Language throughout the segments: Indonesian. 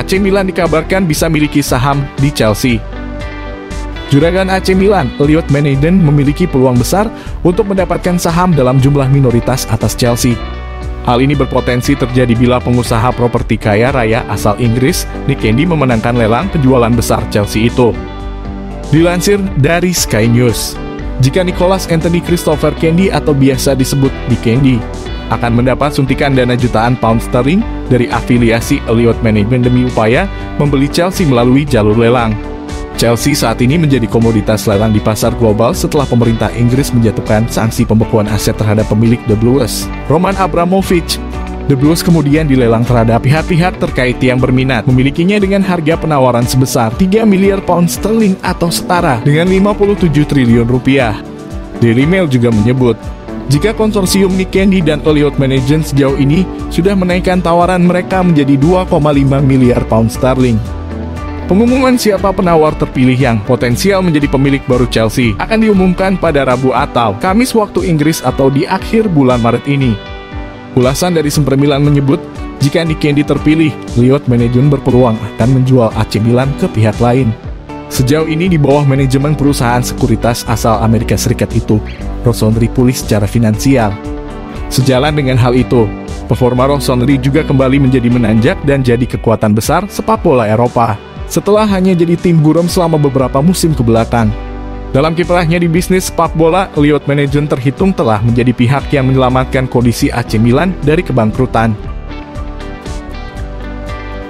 AC Milan dikabarkan bisa miliki saham di Chelsea. Juragan AC Milan, Elliot Menegden, memiliki peluang besar untuk mendapatkan saham dalam jumlah minoritas atas Chelsea. Hal ini berpotensi terjadi bila pengusaha properti kaya raya asal Inggris, Nick Candy, memenangkan lelang penjualan besar Chelsea itu. Dilansir dari Sky News, jika Nicholas Anthony Christopher Candy atau biasa disebut Nick Candy akan mendapat suntikan dana jutaan pound sterling dari afiliasi Elliot Menegden demi upaya membeli Chelsea melalui jalur lelang. Chelsea saat ini menjadi komoditas lelang di pasar global setelah pemerintah Inggris menjatuhkan sanksi pembekuan aset terhadap pemilik The Blues, Roman Abramovich. The Blues kemudian dilelang terhadap pihak-pihak terkait yang berminat memilikinya dengan harga penawaran sebesar 3 miliar pound sterling atau setara dengan 57 triliun rupiah. Daily Mail juga menyebut, jika konsorsium Nick Candy dan Elliot Menegden sejauh ini sudah menaikkan tawaran mereka menjadi 2,5 miliar pound sterling. Pengumuman siapa penawar terpilih yang potensial menjadi pemilik baru Chelsea akan diumumkan pada Rabu atau Kamis waktu Inggris atau di akhir bulan Maret ini. Ulasan dari Sempre Milan menyebut, jika Nick Candy terpilih, Elliot Menegden berpeluang akan menjual AC Milan ke pihak lain. Sejauh ini di bawah manajemen perusahaan sekuritas asal Amerika Serikat itu, Rossoneri pulih secara finansial. Sejalan dengan hal itu, performa Rossoneri juga kembali menjadi menanjak dan jadi kekuatan besar sepak bola Eropa, setelah hanya jadi tim buram selama beberapa musim kebelakang. Dalam kiprahnya di bisnis sepak bola, Elliot Menegden terhitung telah menjadi pihak yang menyelamatkan kondisi AC Milan dari kebangkrutan.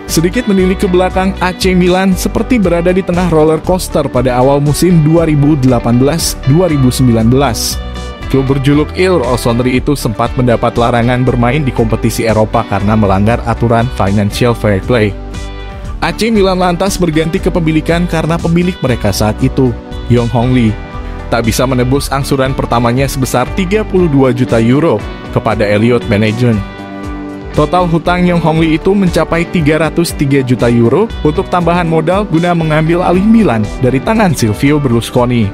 Sedikit menilik ke belakang, AC Milan seperti berada di tengah roller coaster pada awal musim 2018-2019. Klub berjuluk Il Rossoneri itu sempat mendapat larangan bermain di kompetisi Eropa karena melanggar aturan Financial Fair Play. AC Milan lantas berganti kepemilikan karena pemilik mereka saat itu, Yong Hong Lee, tak bisa menebus angsuran pertamanya sebesar 32 juta euro kepada Elliot Menegden. Total hutang Yong Hong Lee itu mencapai 303 juta euro untuk tambahan modal guna mengambil alih Milan dari tangan Silvio Berlusconi.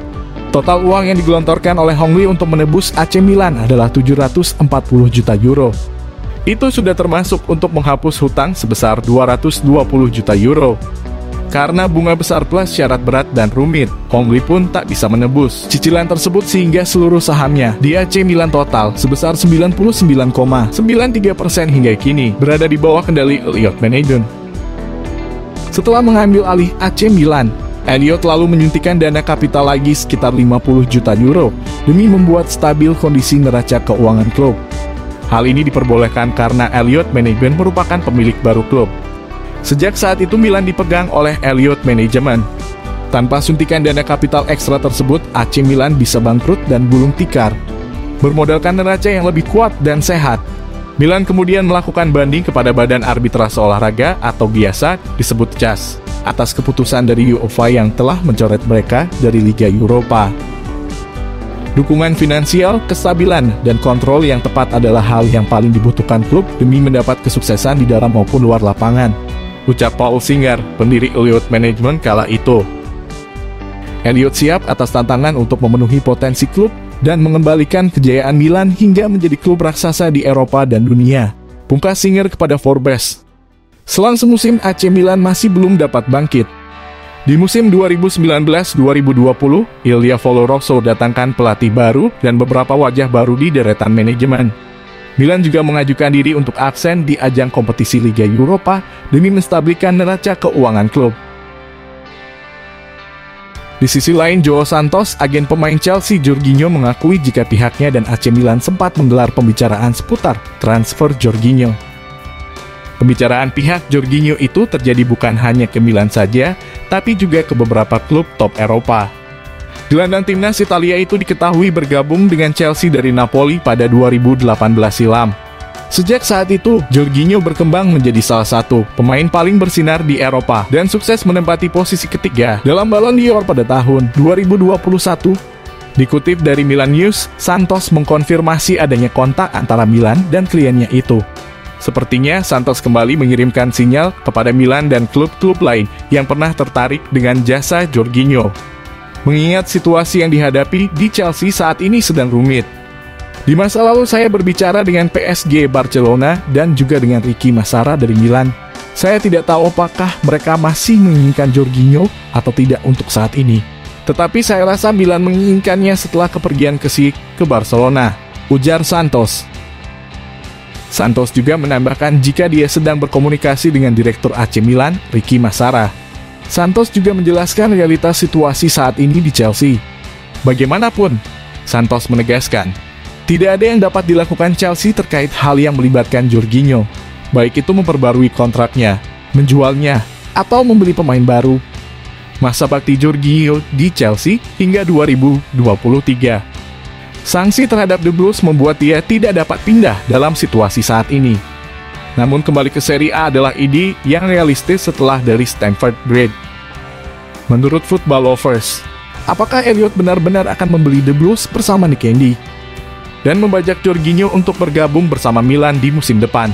Total uang yang digelontorkan oleh Hong Lee untuk menebus AC Milan adalah 740 juta euro. Itu sudah termasuk untuk menghapus hutang sebesar 220 juta euro. Karena bunga besar plus syarat berat dan rumit, Hong Lee pun tak bisa menebus cicilan tersebut sehingga seluruh sahamnya di AC Milan total sebesar 99,93% hingga kini berada di bawah kendali Elliot Menegden. Setelah mengambil alih AC Milan, Elliot lalu menyuntikkan dana kapital lagi sekitar 50 juta euro demi membuat stabil kondisi neraca keuangan klub. Hal ini diperbolehkan karena Elliot Menegden merupakan pemilik baru klub. Sejak saat itu Milan dipegang oleh Elliot Management. Tanpa suntikan dana kapital ekstra tersebut, AC Milan bisa bangkrut dan gulung tikar. Bermodalkan neraca yang lebih kuat dan sehat, Milan kemudian melakukan banding kepada Badan Arbitrase Olahraga atau biasa disebut CAS atas keputusan dari UEFA yang telah mencoret mereka dari Liga Eropa. Dukungan finansial, kestabilan, dan kontrol yang tepat adalah hal yang paling dibutuhkan klub demi mendapat kesuksesan di dalam maupun luar lapangan, ucap Paul Singer, pendiri Elliot Management kala itu. Elliot siap atas tantangan untuk memenuhi potensi klub dan mengembalikan kejayaan Milan hingga menjadi klub raksasa di Eropa dan dunia, pungkas Singer kepada Forbes. Selang semusim, AC Milan masih belum dapat bangkit. Di musim 2019-2020, Ilya Volorosso datangkan pelatih baru dan beberapa wajah baru di deretan manajemen. Milan juga mengajukan diri untuk absen di ajang kompetisi Liga Eropa demi menstabilkan neraca keuangan klub. Di sisi lain, Joao Santos, agen pemain Chelsea Jorginho, mengakui jika pihaknya dan AC Milan sempat menggelar pembicaraan seputar transfer Jorginho. Pembicaraan pihak Jorginho itu terjadi bukan hanya ke Milan saja, tapi juga ke beberapa klub top Eropa. Gelandang timnas Italia itu diketahui bergabung dengan Chelsea dari Napoli pada 2018 silam. Sejak saat itu, Jorginho berkembang menjadi salah satu pemain paling bersinar di Eropa dan sukses menempati posisi ketiga dalam Ballon d'Or pada tahun 2021. Dikutip dari Milan News, Santos mengkonfirmasi adanya kontak antara Milan dan kliennya itu. Sepertinya Santos kembali mengirimkan sinyal kepada Milan dan klub-klub lain yang pernah tertarik dengan jasa Jorginho. Mengingat situasi yang dihadapi di Chelsea saat ini sedang rumit. Di masa lalu saya berbicara dengan PSG Barcelona dan juga dengan Ricky Massara dari Milan. Saya tidak tahu apakah mereka masih menginginkan Jorginho atau tidak untuk saat ini. Tetapi saya rasa Milan menginginkannya setelah kepergian ke Barcelona, ujar Santos. Santos juga menambahkan jika dia sedang berkomunikasi dengan Direktur AC Milan, Ricky Massara. Santos juga menjelaskan realitas situasi saat ini di Chelsea. Bagaimanapun, Santos menegaskan, tidak ada yang dapat dilakukan Chelsea terkait hal yang melibatkan Jorginho, baik itu memperbarui kontraknya, menjualnya, atau membeli pemain baru. Masa bakti Jorginho di Chelsea hingga 2023. Sanksi terhadap The Blues membuat dia tidak dapat pindah dalam situasi saat ini. Namun kembali ke Serie A adalah ide yang realistis setelah dari Stamford Bridge. Menurut Football Lovers, apakah Elliot benar-benar akan membeli The Blues bersama Nick Candy dan membajak Jorginho untuk bergabung bersama Milan di musim depan?